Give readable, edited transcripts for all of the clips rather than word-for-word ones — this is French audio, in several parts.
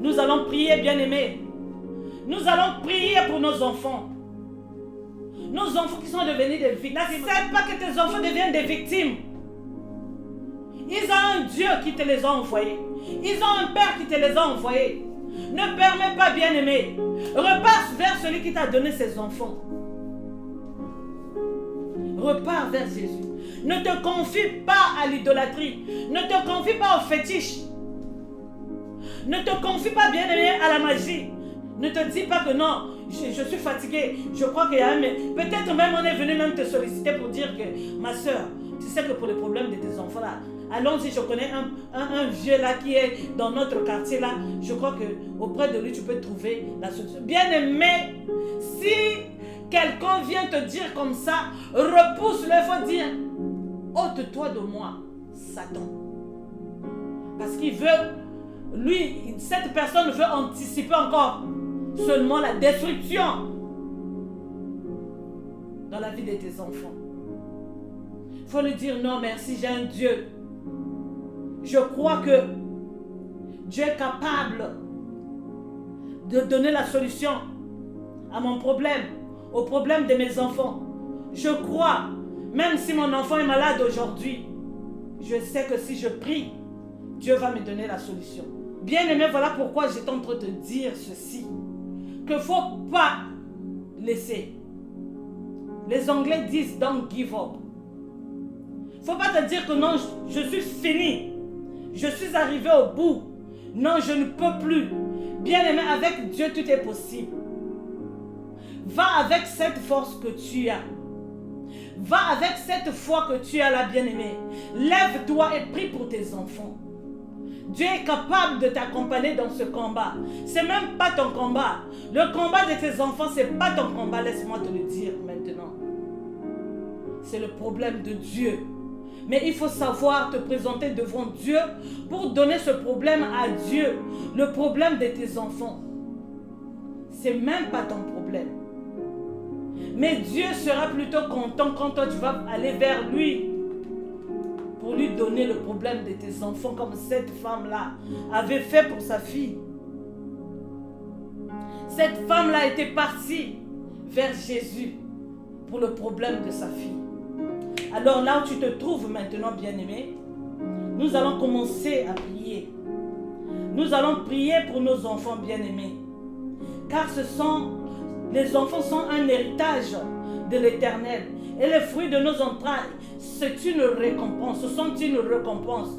Nous allons prier, bien-aimés. Nous allons prier pour nos enfants. Nos enfants qui sont devenus des victimes. N'accepte pas que tes enfants deviennent des victimes. Ils ont un Dieu qui te les a envoyés. Ils ont un Père qui te les a envoyés. Ne permets pas, bien-aimé. Repars vers celui qui t'a donné ses enfants. Repars vers Jésus. Ne te confie pas à l'idolâtrie. Ne te confie pas au fétiche. Ne te confie pas, bien-aimé, à la magie. Ne te dis pas que non, je suis fatigué. Je crois qu'il y a un... Peut-être même on est venu même te solliciter pour dire que, ma soeur, tu sais que pour les problèmes de tes enfants là, allons-y, je connais un vieux là qui est dans notre quartier là. Je crois que auprès de lui, tu peux trouver la solution. Bien-aimé, si quelqu'un vient te dire comme ça, repousse-le, il faut dire, ôte-toi de moi, Satan. Parce qu'il veut, lui, cette personne veut anticiper encore seulement la destruction dans la vie de tes enfants. Il faut lui dire, non merci, j'ai un Dieu. Je crois que Dieu est capable de donner la solution à mon problème, au problème de mes enfants. Je crois, même si mon enfant est malade aujourd'hui, je sais que si je prie, Dieu va me donner la solution. Bien-aimé, voilà pourquoi j'étais en train de te dire ceci. Qu'il ne faut pas laisser. Les Anglais disent don't give up. Il ne faut pas te dire que non, je suis fini. Je suis arrivé au bout. Non, je ne peux plus. Bien-aimé, avec Dieu, tout est possible. Va avec cette force que tu as. Va avec cette foi que tu as là, bien-aimé. Lève-toi et prie pour tes enfants. Dieu est capable de t'accompagner dans ce combat. C'est même pas ton combat. Le combat de tes enfants, c'est pas ton combat. Laisse-moi te le dire maintenant. C'est le problème de Dieu. Mais il faut savoir te présenter devant Dieu pour donner ce problème à Dieu. Le problème de tes enfants. C'est même pas ton problème. Mais Dieu sera plutôt content quand toi tu vas aller vers lui pour lui donner le problème de tes enfants comme cette femme-là avait fait pour sa fille. Cette femme-là était partie vers Jésus pour le problème de sa fille. Alors là où tu te trouves maintenant, bien-aimé, nous allons commencer à prier. Nous allons prier pour nos enfants bien-aimés. Car les enfants sont un héritage de l'Éternel. Et les fruits de nos entrailles, c'est une récompense. Ce sont une récompense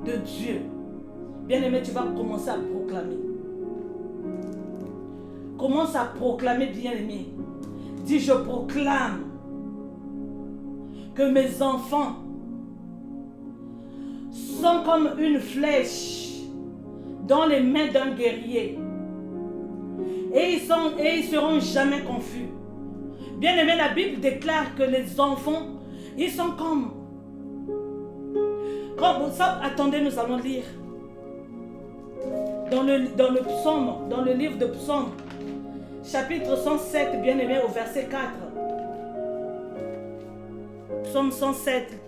de Dieu. Bien-aimé, tu vas commencer à proclamer. Commence à proclamer, bien-aimé. Dis, je proclame que mes enfants sont comme une flèche dans les mains d'un guerrier. Et ils seront jamais confus. Bien-aimé, la Bible déclare que les enfants, ils sont comme ça. Attendez, nous allons lire dans le psaume, dans le livre de Psaume, chapitre 107, bien-aimé, au verset 4. Psaume 107.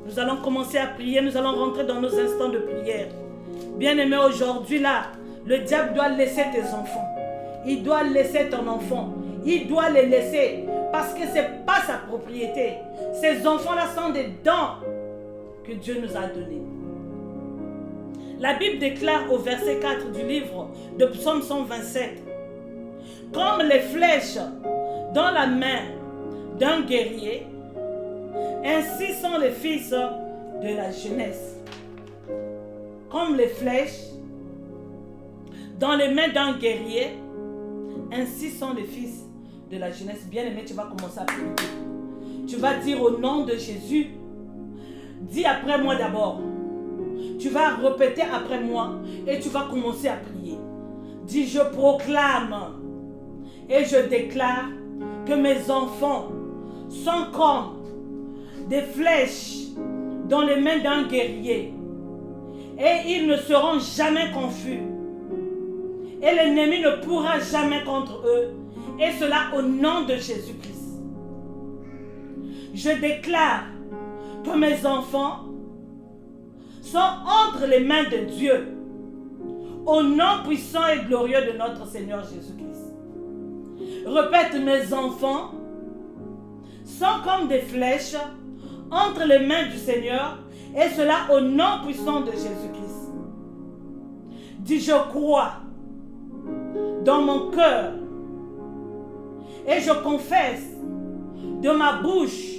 Nous allons commencer à prier, nous allons rentrer dans nos instants de prière. Bien-aimé, aujourd'hui là, le diable doit laisser tes enfants. Il doit laisser ton enfant. Il doit les laisser parce que ce n'est pas sa propriété. Ces enfants-là sont des dons que Dieu nous a donnés. La Bible déclare au verset 4 du livre de Psaume 127. Comme les flèches dans la main d'un guerrier, ainsi sont les fils de la jeunesse. Comme les flèches dans les mains d'un guerrier, ainsi sont les fils de la jeunesse. Bien-aimé, tu vas commencer à prier. Tu vas dire au nom de Jésus, dis après moi d'abord. Tu vas répéter après moi et tu vas commencer à prier. Dis, je proclame et je déclare que mes enfants sont comme des flèches dans les mains d'un guerrier et ils ne seront jamais confus. Et l'ennemi ne pourra jamais contre eux. Et cela au nom de Jésus-Christ. Je déclare que mes enfants sont entre les mains de Dieu. au nom puissant et glorieux de notre Seigneur Jésus-Christ. Répète, mes enfants sont comme des flèches entre les mains du Seigneur, et cela au nom puissant de Jésus-Christ. Dis, je crois dans mon cœur et je confesse de ma bouche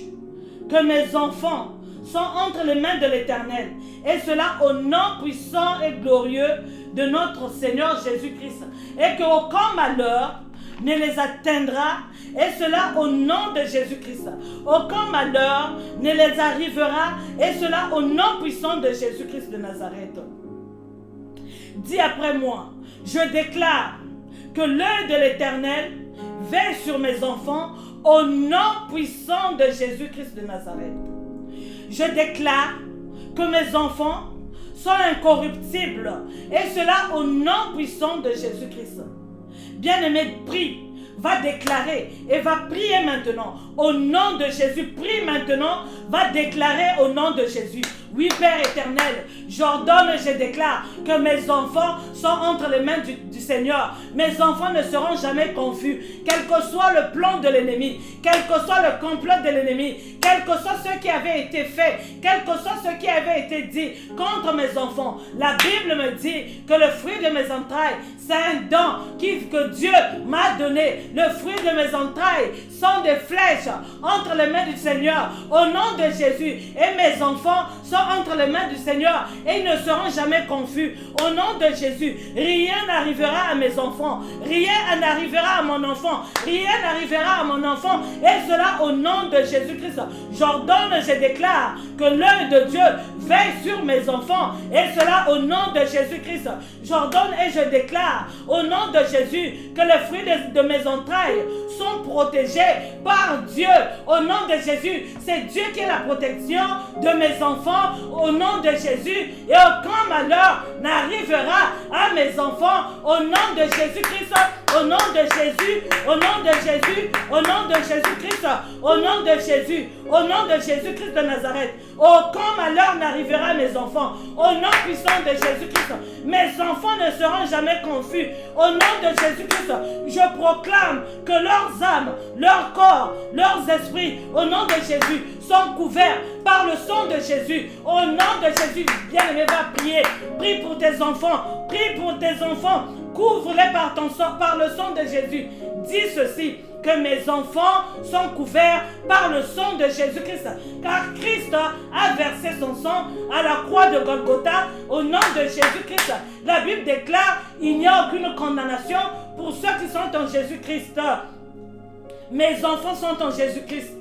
que mes enfants sont entre les mains de l'Éternel, et cela au nom puissant et glorieux de notre Seigneur Jésus-Christ, et qu'aucun malheur ne les atteindra, et cela au nom de Jésus-Christ. Aucun malheur ne les arrivera, et cela au nom puissant de Jésus-Christ de Nazareth. Dis après moi, je déclare que l'œil de l'Éternel veille sur mes enfants au nom puissant de Jésus-Christ de Nazareth. Je déclare que mes enfants sont incorruptibles, et cela au nom puissant de Jésus-Christ. Bien-aimé, prie, va déclarer et va prier maintenant au nom de Jésus. Prie maintenant, va déclarer au nom de Jésus. Oui, Père éternel, j'ordonne et je déclare que mes enfants sont entre les mains du Seigneur. Mes enfants ne seront jamais confus, quel que soit le plan de l'ennemi, quel que soit le complot de l'ennemi, quel que soit ce qui avait été fait, quel que soit ce qui avait été dit contre mes enfants. La Bible me dit que le fruit de mes entrailles, c'est un don que Dieu m'a donné. Le fruit de mes entrailles sont des flèches entre les mains du Seigneur au nom de Jésus. Et mes enfants sont entre les mains du Seigneur et ils ne seront jamais confus. Au nom de Jésus, rien n'arrivera à mes enfants. Rien n'arrivera à mon enfant. Rien n'arrivera à mon enfant. Et cela au nom de Jésus-Christ. J'ordonne et je déclare que l'œil de Dieu veille sur mes enfants. Et cela au nom de Jésus-Christ. J'ordonne et je déclare au nom de Jésus que les fruits de mes entrailles sont protégés par Dieu. Au nom de Jésus, c'est Dieu qui est la protection de mes enfants. Au nom de Jésus, et aucun malheur n'arrivera à mes enfants. Au nom de Jésus-Christ, au nom de Jésus, au nom de Jésus, au nom de Jésus-Christ, au nom de Jésus, au nom de Jésus-Christ de Nazareth. Aucun malheur n'arrivera à mes enfants. Au nom puissant de Jésus-Christ, mes enfants ne seront jamais confus. Au nom de Jésus-Christ, je proclame que leurs âmes, leur corps, leurs esprits, au nom de Jésus, sont couverts par le sang de Jésus. Au nom de Jésus, bien-aimé, va prier. Prie pour tes enfants. Prie pour tes enfants. Couvre-les par ton sang, par le sang de Jésus. Dis ceci, que mes enfants sont couverts par le sang de Jésus-Christ. Car Christ a versé son sang à la croix de Golgotha au nom de Jésus-Christ. La Bible déclare il n'y a aucune condamnation pour ceux qui sont en Jésus-Christ. Mes enfants sont en Jésus-Christ.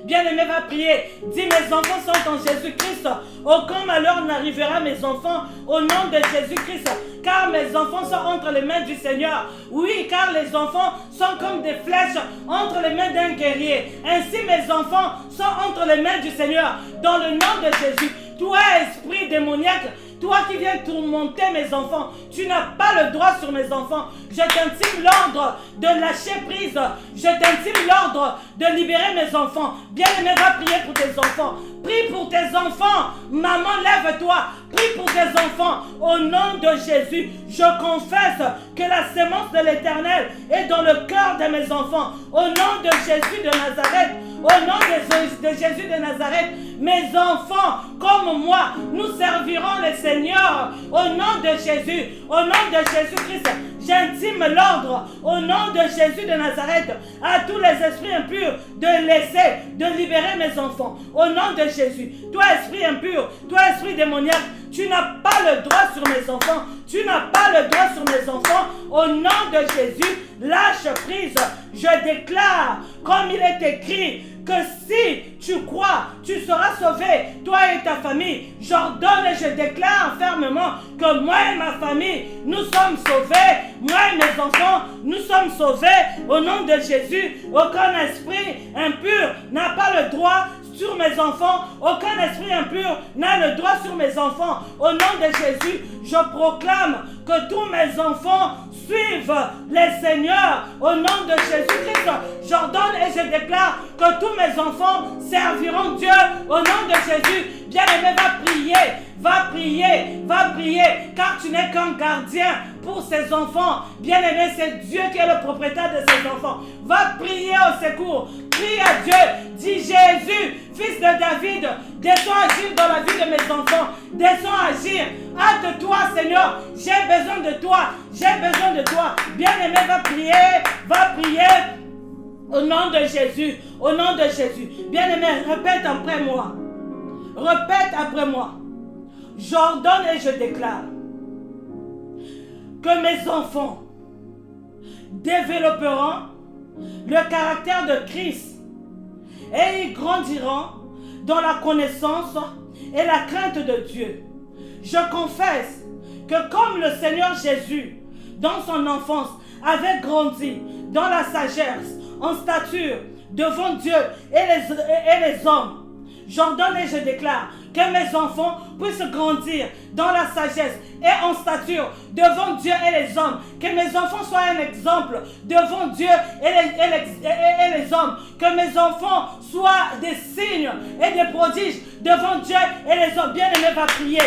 Bien-aimé, va prier. Dis, mes enfants sont en Jésus-Christ. Aucun malheur n'arrivera à mes enfants au nom de Jésus-Christ. Car mes enfants sont entre les mains du Seigneur. Oui, car les enfants sont comme des flèches entre les mains d'un guerrier. Ainsi, mes enfants sont entre les mains du Seigneur. Dans le nom de Jésus, toi, esprit démoniaque, toi qui viens tourmenter mes enfants, tu n'as pas le droit sur mes enfants. Je t'intime l'ordre de lâcher prise. Je t'intime l'ordre de libérer mes enfants. Bien-aimé, va prier pour tes enfants. Prie pour tes enfants. Maman, lève-toi. Prie pour tes enfants. Au nom de Jésus, je confesse que la sémence de l'Éternel est dans le cœur de mes enfants. Au nom de Jésus de Nazareth, au nom de Jésus de Nazareth, mes enfants, comme moi, nous servirons le Seigneur. Au nom de Jésus, au nom de Jésus-Christ, j'intime l'ordre, au nom de Jésus de Nazareth, à tous les esprits impurs de laisser, de libérer mes enfants. Au nom de Jésus, toi esprit impur, toi esprit démoniaque, tu n'as pas le droit sur mes enfants. Tu n'as pas le droit sur mes enfants. Au nom de Jésus, lâche prise. Je déclare, comme il est écrit, que si tu crois, tu seras sauvé, toi et ta famille. J'ordonne et je déclare fermement que moi et ma famille, nous sommes sauvés. Moi et mes enfants, nous sommes sauvés. Au nom de Jésus, aucun esprit impur n'a pas le droit sur mes enfants. Aucun esprit impur n'a le droit sur mes enfants. Au nom de Jésus, je proclame que tous mes enfants suivent les seigneurs. Au nom de Jésus-Christ, j'ordonne et je déclare que tous mes enfants serviront Dieu. Au nom de Jésus, bien-aimé, va prier, car tu n'es qu'un gardien pour ses enfants. Bien-aimé, c'est Dieu qui est le propriétaire de ses enfants. Va prier au secours. Prie à Dieu. Dis Jésus, fils de David, descends agir dans la vie de mes enfants. Descends agir. Hâte-toi, Seigneur. J'ai besoin de toi. Bien-aimé, va prier. Au nom de Jésus. Bien-aimé, répète après moi. J'ordonne et je déclare que mes enfants développeront le caractère de Christ et ils grandiront dans la connaissance et la crainte de Dieu. Je confesse que comme le Seigneur Jésus, dans son enfance, avait grandi dans la sagesse, en stature, devant Dieu et les hommes, j'ordonne et je déclare que mes enfants puissent grandir dans la sagesse et en stature devant Dieu et les hommes. Que mes enfants soient un exemple devant Dieu et les hommes. Que mes enfants soient des signes et des prodiges devant Dieu et les hommes. Bien-aimé, va prier.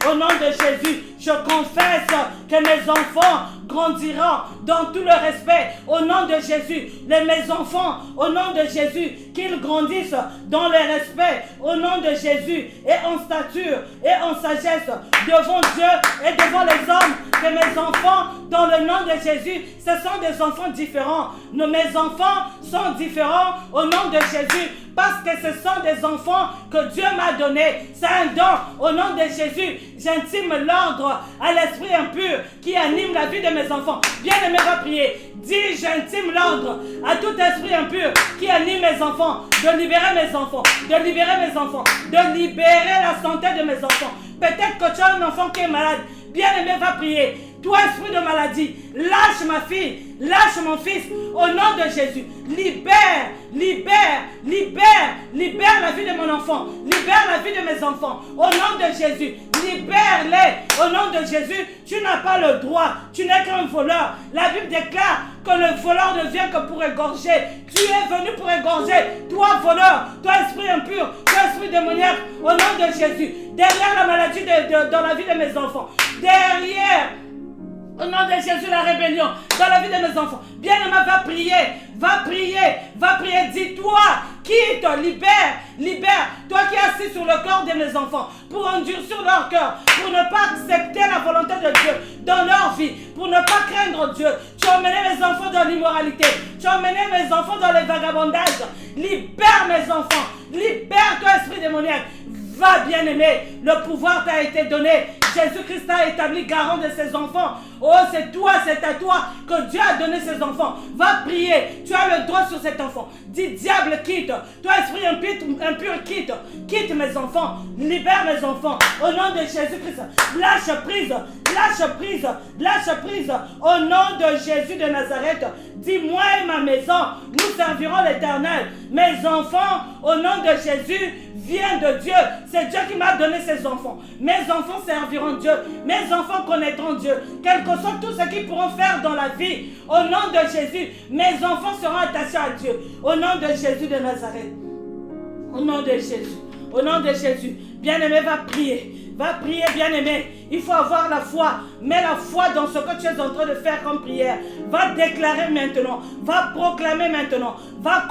Au nom de Jésus, je confesse que mes enfants grandiront dans tout le respect. Au nom de Jésus, mes enfants, au nom de Jésus, qu'ils grandissent dans le respect. Au nom de Jésus, et en stature, et en sagesse, devant Dieu et devant les hommes. Que mes enfants, dans le nom de Jésus, ce sont des enfants différents. Mes enfants sont différents au nom de Jésus. Parce que ce sont des enfants que Dieu m'a donnés. C'est un don. Au nom de Jésus, j'intime l'ordre à l'esprit impur qui anime la vie de mes enfants. Bien-aimé, va prier. Dis, j'intime l'ordre à tout esprit impur qui anime mes enfants. De libérer mes enfants. De libérer la santé de mes enfants. Peut-être que tu as un enfant qui est malade. Bien-aimé, va prier. Toi, esprit de maladie, lâche ma fille, lâche mon fils, au nom de Jésus. Libère la vie de mon enfant, libère la vie de mes enfants, au nom de Jésus. Libère-les, au nom de Jésus. Tu n'as pas le droit, tu n'es qu'un voleur. La Bible déclare que le voleur ne vient que pour égorger. Tu es venu pour égorger, toi voleur, toi esprit impur, toi esprit démoniaque, au nom de Jésus. Derrière la maladie dans la vie de mes enfants, derrière, au nom de Jésus, la rébellion dans la vie de mes enfants. Bien-aimé, va prier. Dis-toi, quitte, libère. Toi qui es assis sur le corps de mes enfants, pour endurcir leur cœur, pour ne pas accepter la volonté de Dieu dans leur vie, pour ne pas craindre Dieu. Tu as emmené mes enfants dans l'immoralité. Tu as emmené mes enfants dans les vagabondages. Libère mes enfants. Libère-toi, esprit démoniaque. Va, bien-aimé, le pouvoir t'a été donné. Jésus-Christ t'a établi garant de ses enfants. Oh, c'est à toi que Dieu a donné ses enfants. Va prier, tu as le droit sur cet enfant. Dis, diable, quitte. Toi, esprit impur, quitte mes enfants. Libère mes enfants. Au nom de Jésus-Christ, lâche prise. Au nom de Jésus de Nazareth, dis, moi et ma maison, nous servirons l'Éternel. Mes enfants, au nom de Jésus, viennent de Dieu. C'est Dieu qui m'a donné ces enfants. Mes enfants serviront Dieu. Mes enfants connaîtront Dieu. Quel que soit tout ce qu'ils pourront faire dans la vie, au nom de Jésus, mes enfants seront attachés à Dieu. Au nom de Jésus de Nazareth. Au nom de Jésus. Bien-aimé, va prier. Va prier, bien-aimé. Il faut avoir la foi. Mets la foi dans ce que tu es en train de faire comme prière. Va déclarer maintenant. Va proclamer maintenant. Va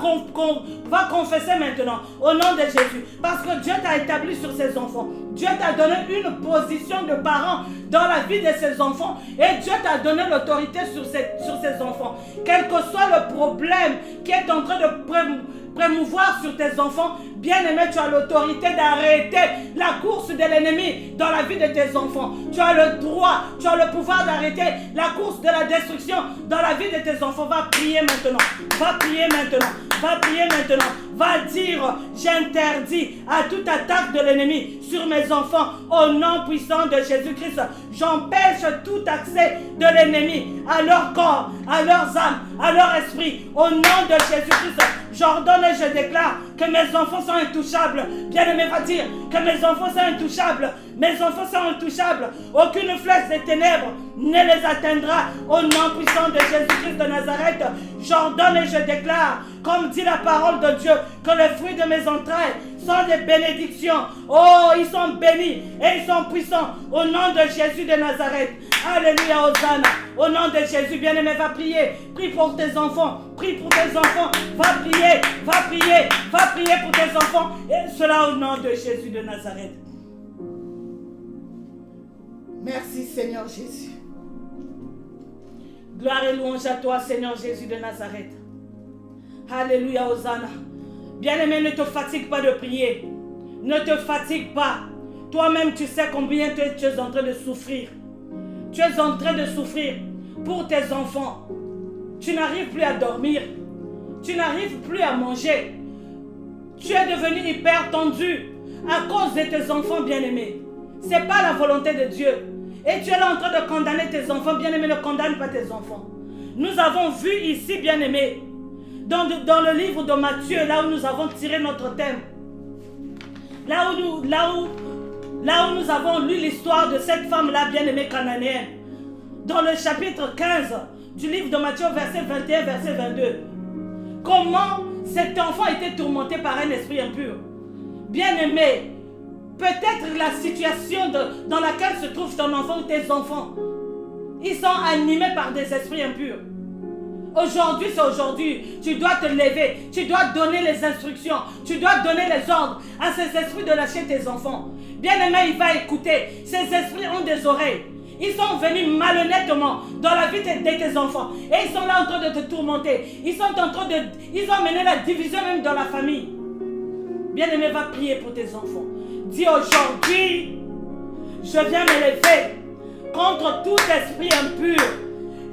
confesser maintenant. Au nom de Jésus. Parce que Dieu t'a établi sur ses enfants. Dieu t'a donné une position de parent dans la vie de ses enfants. Et Dieu t'a donné l'autorité sur ses enfants. Quel que soit le problème qui est en train de prémouvoir sur tes enfants, bien-aimé, tu as l'autorité d'arrêter la course de l'ennemi dans la vie de tes enfants. Tu as le droit, tu as le pouvoir d'arrêter la course de la destruction dans la vie de tes enfants. Va prier maintenant. va dire, j'interdis à toute attaque de l'ennemi sur mes enfants au nom puissant de Jésus-Christ. J'empêche tout accès de l'ennemi à leur corps, à leurs âmes, à leur esprit. Au nom de Jésus-Christ, j'ordonne et je déclare que mes enfants sont intouchables. Bien-aimé va dire que mes enfants sont intouchables. Mes enfants sont intouchables. Aucune flèche des ténèbres ne les atteindra. Au nom puissant de Jésus-Christ de Nazareth, j'ordonne et je déclare, comme dit la parole de Dieu, que les fruits de mes entrailles sont des bénédictions. Oh, ils sont bénis et ils sont puissants. Au nom de Jésus de Nazareth. Alléluia, Hosanna. Au nom de Jésus, bien-aimé, va prier. Prie pour tes enfants. Prie pour tes enfants. Va prier, va prier, va prier pour tes enfants. Et cela au nom de Jésus de Nazareth. Merci, Seigneur Jésus. Gloire et louange à toi, Seigneur Jésus de Nazareth. Alléluia, Hosanna. Bien-aimé, ne te fatigue pas de prier. Ne te fatigue pas. Toi-même, tu sais combien tu es en train de souffrir. Tu es en train de souffrir pour tes enfants. Tu n'arrives plus à dormir. Tu n'arrives plus à manger. Tu es devenu hyper tendu à cause de tes enfants bien-aimés. Ce n'est pas la volonté de Dieu. Et tu es là en train de condamner tes enfants. Bien-aimés, ne condamne pas tes enfants. Nous avons vu ici, bien-aimés, dans le livre de Matthieu, là où nous avons tiré notre thème, là où nous avons lu l'histoire de cette femme-là, bien-aimée cananéenne, dans le chapitre 15 du livre de Matthieu, verset 21, verset 22. Comment cet enfant était tourmenté par un esprit impur. Bien-aimé, peut-être la situation dans laquelle se trouve ton enfant ou tes enfants, ils sont animés par des esprits impurs. Aujourd'hui, c'est aujourd'hui. Tu dois te lever. Tu dois donner les instructions. Tu dois donner les ordres à ces esprits de lâcher tes enfants. Bien-aimé, il va écouter. Ces esprits ont des oreilles. Ils sont venus malhonnêtement dans la vie de tes enfants. Et ils sont là en train de te tourmenter. Ils ont mené la division même dans la famille. Bien-aimé, va prier pour tes enfants. Dis aujourd'hui, je viens me lever contre tout esprit impur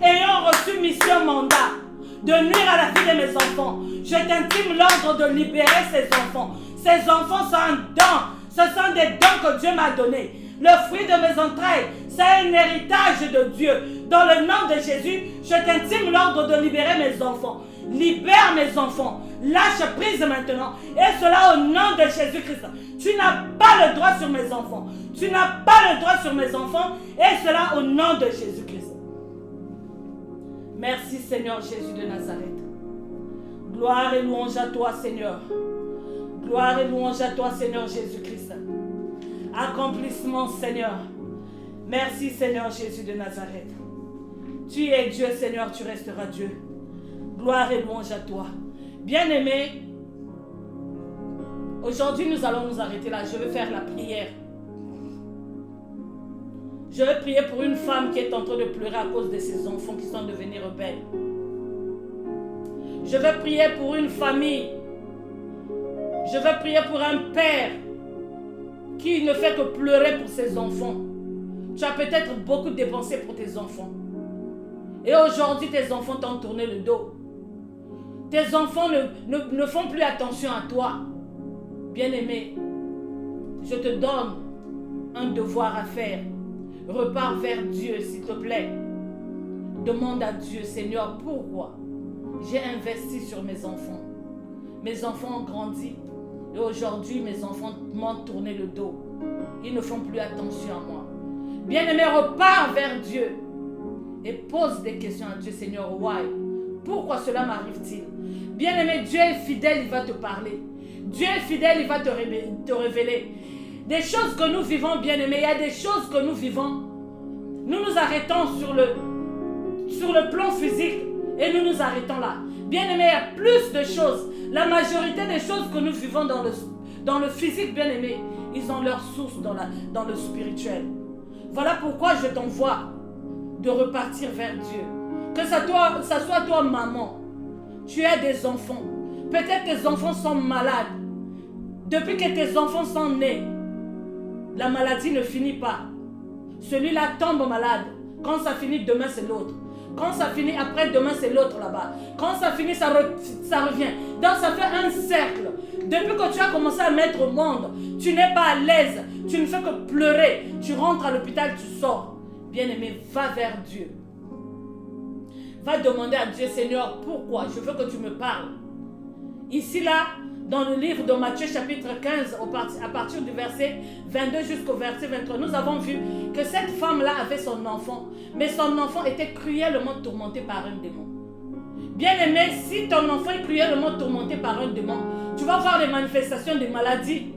ayant reçu mission mandat de nuire à la vie de mes enfants. Je t'intime l'ordre de libérer ces enfants. Ces enfants sont un don. Ce sont des dons que Dieu m'a donnés. Le fruit de mes entrailles, c'est un héritage de Dieu. Dans le nom de Jésus, je t'intime l'ordre de libérer mes enfants. Libère mes enfants. Lâche prise maintenant. Et cela au nom de Jésus-Christ. Tu n'as pas le droit sur mes enfants. Tu n'as pas le droit sur mes enfants. Et cela au nom de Jésus-Christ. Merci Seigneur Jésus de Nazareth. Gloire et louange à toi Seigneur. Gloire et louange à toi Seigneur Jésus-Christ. Accomplissement Seigneur. Merci Seigneur Jésus de Nazareth. Tu es Dieu Seigneur, tu resteras Dieu. Gloire et louange à toi. Bien-aimés, aujourd'hui nous allons nous arrêter là. Je vais faire la prière. Je vais prier pour une femme qui est en train de pleurer à cause de ses enfants qui sont devenus rebelles. Je vais prier pour une famille. Je vais prier pour un père qui ne fait que pleurer pour ses enfants. Tu as peut-être beaucoup dépensé pour tes enfants. Et aujourd'hui, tes enfants t'ont tourné le dos. Tes enfants ne font plus attention à toi. Bien-aimé, je te donne un devoir à faire. Repars vers Dieu, s'il te plaît. Demande à Dieu, Seigneur, pourquoi j'ai investi sur mes enfants. Mes enfants ont grandi. Et aujourd'hui, mes enfants m'ont tourné le dos. Ils ne font plus attention à moi. Bien-aimé, repars vers Dieu. Et pose des questions à Dieu, Seigneur. Why? Pourquoi cela m'arrive-t-il? Bien-aimé, Dieu est fidèle, il va te parler. Dieu est fidèle, il va te révéler. Des choses que nous vivons, bien-aimés, il y a des choses que nous vivons. Nous nous arrêtons sur le plan physique et nous nous arrêtons là. Bien-aimés, il y a plus de choses. La majorité des choses que nous vivons dans le physique, bien-aimés, ils ont leur source dans le spirituel. Voilà pourquoi je t'envoie de repartir vers Dieu. Que ça soit toi, maman. Tu as des enfants. Peut-être tes enfants sont malades. Depuis que tes enfants sont nés, la maladie ne finit pas. Celui-là tombe malade. Quand ça finit, demain c'est l'autre. Quand ça finit, après-demain, c'est l'autre là-bas. Quand ça finit, ça revient. Donc, ça fait un cercle. Depuis que tu as commencé à mettre au monde, tu n'es pas à l'aise. Tu ne fais que pleurer. Tu rentres à l'hôpital, tu sors. Bien-aimé, va vers Dieu. Va demander à Dieu, Seigneur, pourquoi? Je veux que tu me parles. Ici, là, dans le livre de Matthieu chapitre 15, à partir du verset 22 jusqu'au verset 23, nous avons vu que cette femme-là avait son enfant, mais son enfant était cruellement tourmenté par un démon. Bien-aimé, si ton enfant est cruellement tourmenté par un démon, tu vas voir les manifestations des maladies.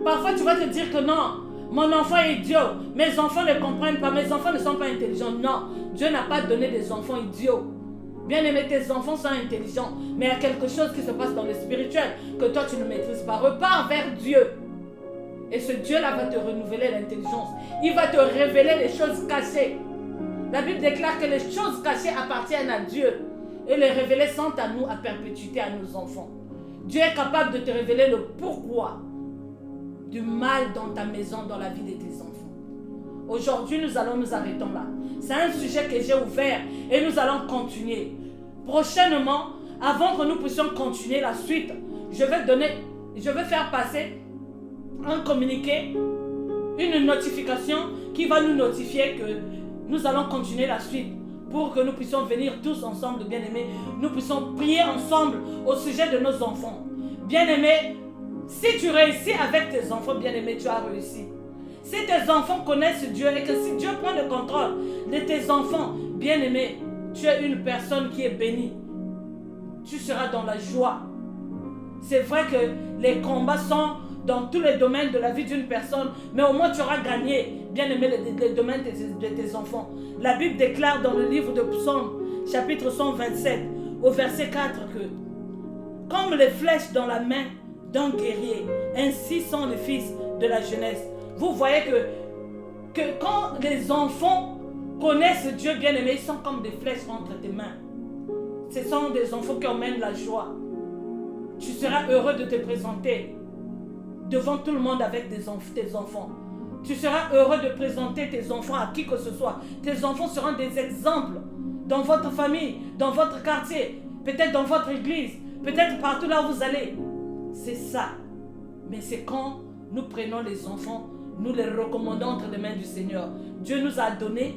Parfois, tu vas te dire que non, mon enfant est idiot, mes enfants ne comprennent pas, mes enfants ne sont pas intelligents. Non, Dieu n'a pas donné des enfants idiots. Bien-aimé, tes enfants sont intelligents, mais il y a quelque chose qui se passe dans le spirituel que toi tu ne maîtrises pas. Repars vers Dieu. Et ce Dieu-là va te renouveler l'intelligence. Il va te révéler les choses cachées. La Bible déclare que les choses cachées appartiennent à Dieu. Et les révéler sont à nous, à perpétuité, à nos enfants. Dieu est capable de te révéler le pourquoi du mal dans ta maison, dans la vie de tes enfants. Aujourd'hui, nous allons nous arrêter là. C'est un sujet que j'ai ouvert et nous allons continuer. Prochainement, avant que nous puissions continuer la suite, je vais faire passer un communiqué, une notification qui va nous notifier que nous allons continuer la suite pour que nous puissions venir tous ensemble, bien-aimés. Nous puissions prier ensemble au sujet de nos enfants. Bien-aimés, si tu réussis avec tes enfants, bien-aimés, tu as réussi. Si tes enfants connaissent Dieu et que si Dieu prend le contrôle de tes enfants, bien-aimé, tu es une personne qui est bénie. Tu seras dans la joie. C'est vrai que les combats sont dans tous les domaines de la vie d'une personne, mais au moins tu auras gagné, bien-aimé, les domaines de tes enfants. La Bible déclare dans le livre de Psaume, chapitre 127, au verset 4, que comme les flèches dans la main d'un guerrier, ainsi sont les fils de la jeunesse. Vous voyez que quand les enfants connaissent Dieu, bien-aimé, ils sont comme des flèches entre tes mains. Ce sont des enfants qui emmènent la joie. Tu seras heureux de te présenter devant tout le monde avec tes enfants. Tu seras heureux de présenter tes enfants à qui que ce soit. Tes enfants seront des exemples dans votre famille, dans votre quartier, peut-être dans votre église, peut-être partout là où vous allez. C'est ça. Mais c'est quand nous prenons les enfants, nous les recommandons entre les mains du Seigneur. Dieu nous a donné,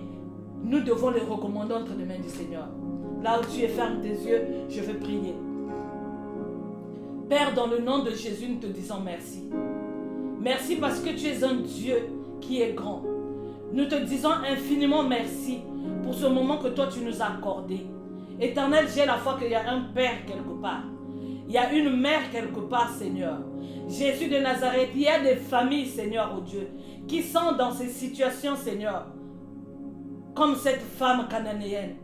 nous devons les recommander entre les mains du Seigneur. Là où tu es, ferme tes yeux, je vais prier. Père, dans le nom de Jésus, nous te disons merci. Merci parce que tu es un Dieu qui est grand. Nous te disons infiniment merci pour ce moment que toi tu nous as accordé. Éternel, j'ai la foi qu'il y a un Père quelque part. Il y a une mère quelque part, Seigneur. Jésus de Nazareth, il y a des familles, Seigneur, oh Dieu, qui sont dans ces situations, Seigneur, comme cette femme cananéenne.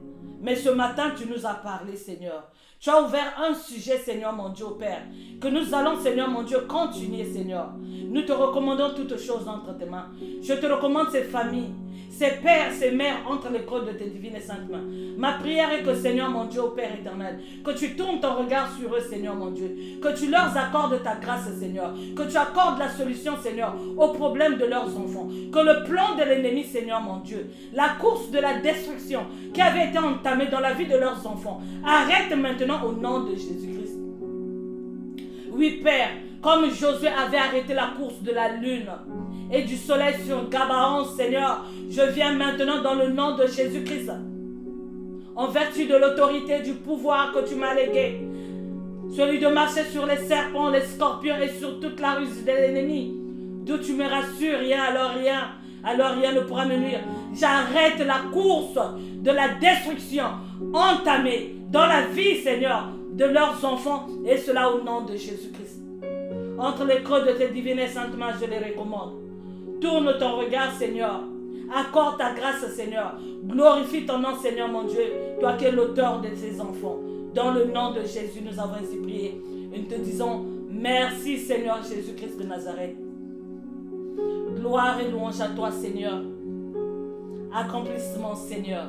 Mais ce matin, tu nous as parlé, Seigneur. Tu as ouvert un sujet, Seigneur, mon Dieu, Père, que nous allons, Seigneur, mon Dieu, continuer, Seigneur. Nous te recommandons toutes choses entre tes mains. Je te recommande ces familles, ces pères, ces mères entre les creux de tes divines et saintes mains. Ma prière est que, Seigneur, mon Dieu, Père éternel, que tu tournes ton regard sur eux, Seigneur, mon Dieu. Que tu leur accordes ta grâce, Seigneur. Que tu accordes la solution, Seigneur, aux problèmes de leurs enfants. Que le plan de l'ennemi, Seigneur, mon Dieu, la course de la destruction qui avait été entamée dans la vie de leurs enfants, arrête maintenant au nom de Jésus-Christ. Oui, Père, comme Josué avait arrêté la course de la lune et du soleil sur Gabaon, Seigneur, je viens maintenant dans le nom de Jésus-Christ, en vertu de l'autorité, du pouvoir que tu m'as légué, celui de marcher sur les serpents, les scorpions et sur toute la ruse de l'ennemi, d'où tu me rassures, alors rien ne pourra me nuire. J'arrête la course de la destruction entamée dans la vie, Seigneur, de leurs enfants, et cela au nom de Jésus-Christ. Entre les creux de tes divines et saintes mains, je les recommande. Tourne ton regard, Seigneur. Accorde ta grâce, Seigneur. Glorifie ton nom, Seigneur, mon Dieu, toi qui es l'auteur de ces enfants. Dans le nom de Jésus, nous avons ainsi prié. Et nous te disons merci, Seigneur Jésus-Christ de Nazareth. Gloire et louange à toi, Seigneur. Accomplissement, Seigneur.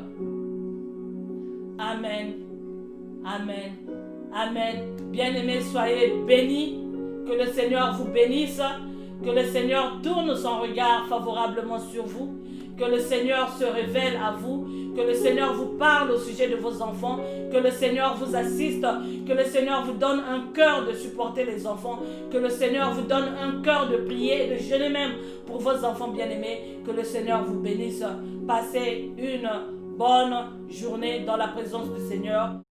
Amen. Amen. Amen. Bien-aimés, soyez bénis. Que le Seigneur vous bénisse. Que le Seigneur tourne son regard favorablement sur vous. Que le Seigneur se révèle à vous. Que le Seigneur vous parle au sujet de vos enfants. Que le Seigneur vous assiste. Que le Seigneur vous donne un cœur de supporter les enfants. Que le Seigneur vous donne un cœur de prier, de jeûner même pour vos enfants bien-aimés. Que le Seigneur vous bénisse. Passez une bonne journée dans la présence du Seigneur.